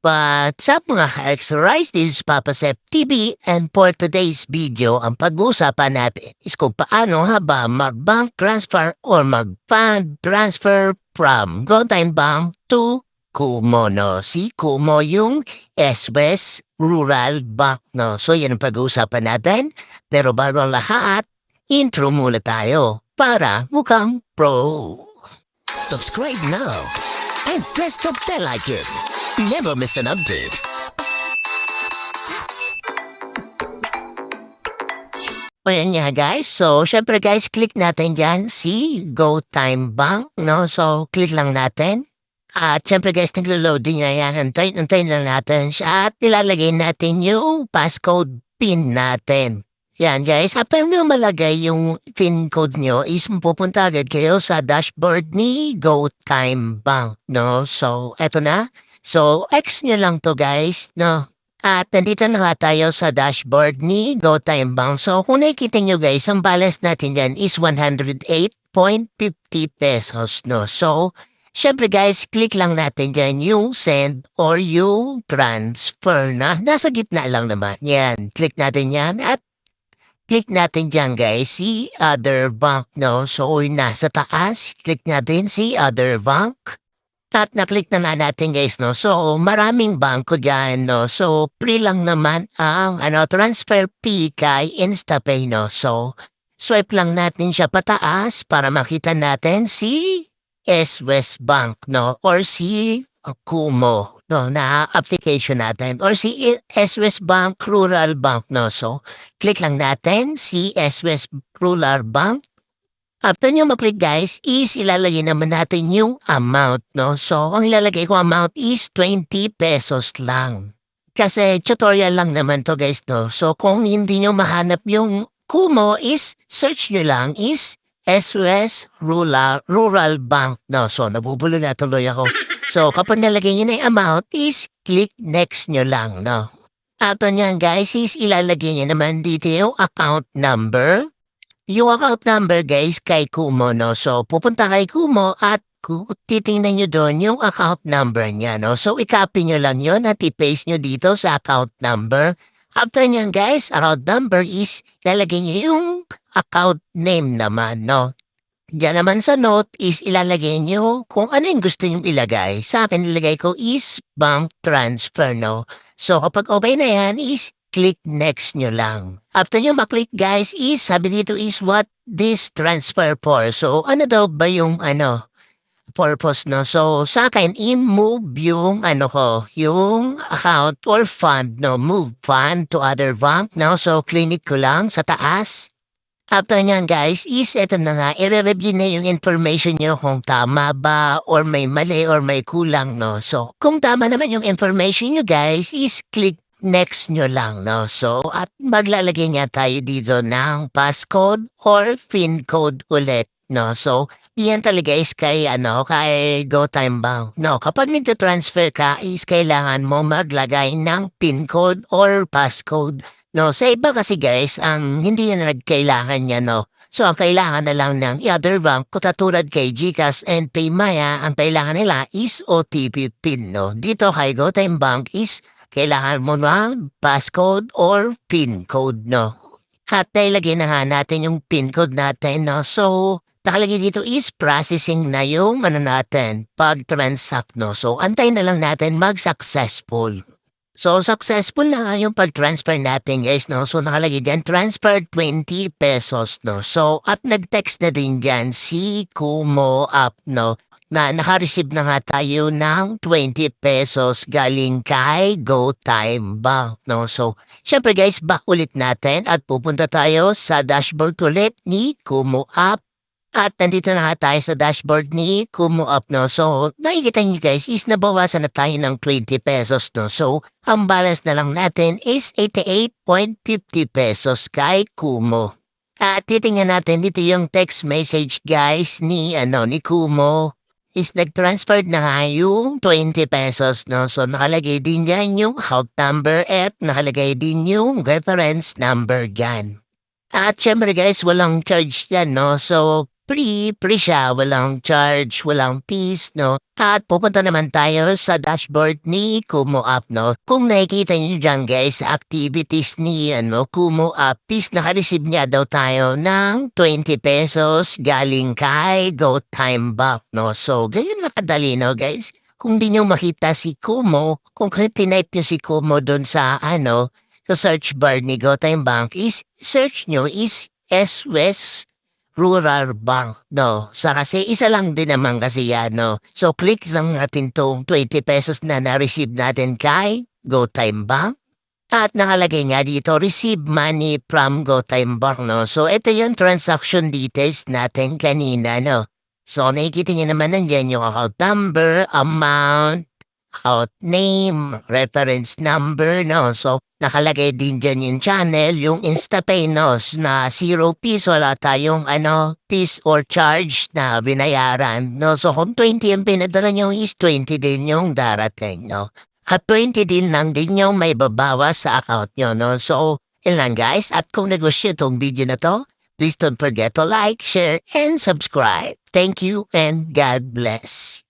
What's up mga ka-exercise? This is Papa Sep TV and for today's video, ang pag-uusapan natin is kung paano ba mag-bank transfer or mag-fund transfer from GoTime Bank to Kumo, no? Si Kumo yung SWES Rural Bank, no? So yan ang pag-uusapan natin. Pero bago ang lahat, intro muna tayo para mukhang pro. Subscribe now and press the bell icon. Never miss an update. Ayan nga guys. So, syempre guys, click natin dyan si GoTime Bank, no? So, click lang natin. At syempre guys, naglo-loading na yan. Antayin lang natin siya at ilalagay natin yung passcode PIN natin. Yan guys, after nyo malagay yung PIN code nyo is pupunta agad kayo sa dashboard ni GoTime Bank, no? So, eto na. So, X nyo lang to guys, no? At nandito na nga tayo sa dashboard ni GoTime Bank. So, kung nakikita nyo guys, ang balance natin dyan is 108.50 pesos, no? So, syempre guys, click lang natin dyan yung send or yung transfer na. Nasa gitna lang naman. Yan, click natin yan at click natin dyan guys si other bank, no? So, nasa taas, click natin si other bank. At na-click na natin guys, no? So, maraming bangko dyan, no? So, free lang naman ang transfer fee kay InstaPay, no? So, swipe lang natin siya pataas para makita natin si SWES Bank, no? Or si Kumo, no? Na application natin. Or si SWES Bank Rural Bank, no? So, click lang natin si SWES Rural Bank. After nyo mag-click guys, is ilalagay naman natin yung amount, no? So, ang ilalagay ko amount is 20 pesos lang. Kasi tutorial lang naman to guys, no? So, kung hindi nyo mahanap yung Kumo is, search nyo lang is SWES Rural Bank, no? So, nabubulo na tuloy ako. So, kapag nalagay nyo na yung amount is, click next nyo lang, no? After nyan guys, is ilalagay nyo naman dito yung account number. Yung account number guys kay Kumo, no? So, pupunta kay Kumo at titingnan nyo doon yung account number niya, no? So, i-copy nyo lang yun at i-paste nyo dito sa account number. After nyan guys, account number is lalagay nyo yung account name naman, no? Diyan naman sa note is ilalagay nyo kung ano yung gusto nyo ilagay. Sa akin, ilagay ko is bank transfer, no? So, kapag okay na yan is click next nyo lang. After nyo maklik guys is, sabi dito is what this transfer for. So, ano daw ba yung purpose, no? So, sa akin, i-move yung yung account or fund, no? Move fund to other bank, no? So, clinic ko lang sa taas. After nyan guys is, eto na nga, i-review na yung information nyo kung tama ba or may mali or may kulang, no? So, kung tama naman yung information nyo guys is, click next nyo lang, no? So, at maglalagay nga tayo dito ng passcode or PIN code ulit, no? So, yan talaga is kay GoTime Bank. No, kapag nito-transfer ka is kailangan mo maglagay ng PIN code or passcode. No, sa iba kasi guys, ang hindi na nagkailangan niya, no? So, ang kailangan na lang ng other bank, katulad kay GCash and PayMaya, ang kailangan nila is OTP PIN, no? Dito kay GoTime Bank is kailangan mo ng passcode or PIN code, no? At nailagay na nga natin yung PIN code natin, no? So, nakalagay dito is processing na yung natin, pag-transact, no? So, antayin na lang natin mag-successful. So, successful na nga yung pag-transfer natin, guys, no? So, nakalagay dyan, transfer 20 pesos, no? So, at nag-text na din dyan si Kumo app, no? Na naka-receive na nga tayo ng 20 pesos galing kay GoTime Bank, no? So, syempre guys, back ulit natin at pupunta tayo sa dashboard ulit ni Kumo app. At nandito na nga tayo sa dashboard ni Kumo app, no? So, nakikita nyo guys, is nabawasan na tayo ng 20 pesos, no? So, ang balance na lang natin is 88.50 pesos kay Kumo. At titingnan natin dito yung text message guys ni Kumo. Is nag-transfer na nga yung 20 pesos, no? So, nakalagay din dyan yung account number at nakalagay din yung reference number dyan. At syempre guys, walang charge yan, no? So, Free siya, walang charge, walang fees, no? At pupunta naman tayo sa dashboard ni Kumu App, no? Kung nakikita niyo dyan, guys, activities ni, Kumu App, is nakareceive niya daw tayo ng 20 pesos galing kay GoTime Bank, no? So, ganyan na kadali, no, guys? Kung di niyo makita si Kumu, kung tinype niyo si Kumu doon sa, sa search bar ni GoTime Bank, is search niyo is SWES Rural Bank, no? Sa kasi isa lang din naman kasi yan, no? So, click lang natin tong 20 pesos na na-receive natin kay GoTime Bank. At nakalagay nga dito, receive money from GoTime Bank, no? So, ito yung transaction details natin kanina, no? So, nakikita niyo naman nandiyan yung account number, amount, account name, reference number, no? So, nakalagay din dyan yung channel, yung InstaPay, no? Na 0 piso, wala tayong, fees or charge na binayaran, no? So, kung 20 ang pinadala nyo is 20 din yung darating, no? At 20 din lang din yung may babawas sa account nyo, no? So, yun lang guys. At kung nag-wish itong video na to, please don't forget to like, share, and subscribe. Thank you and God bless.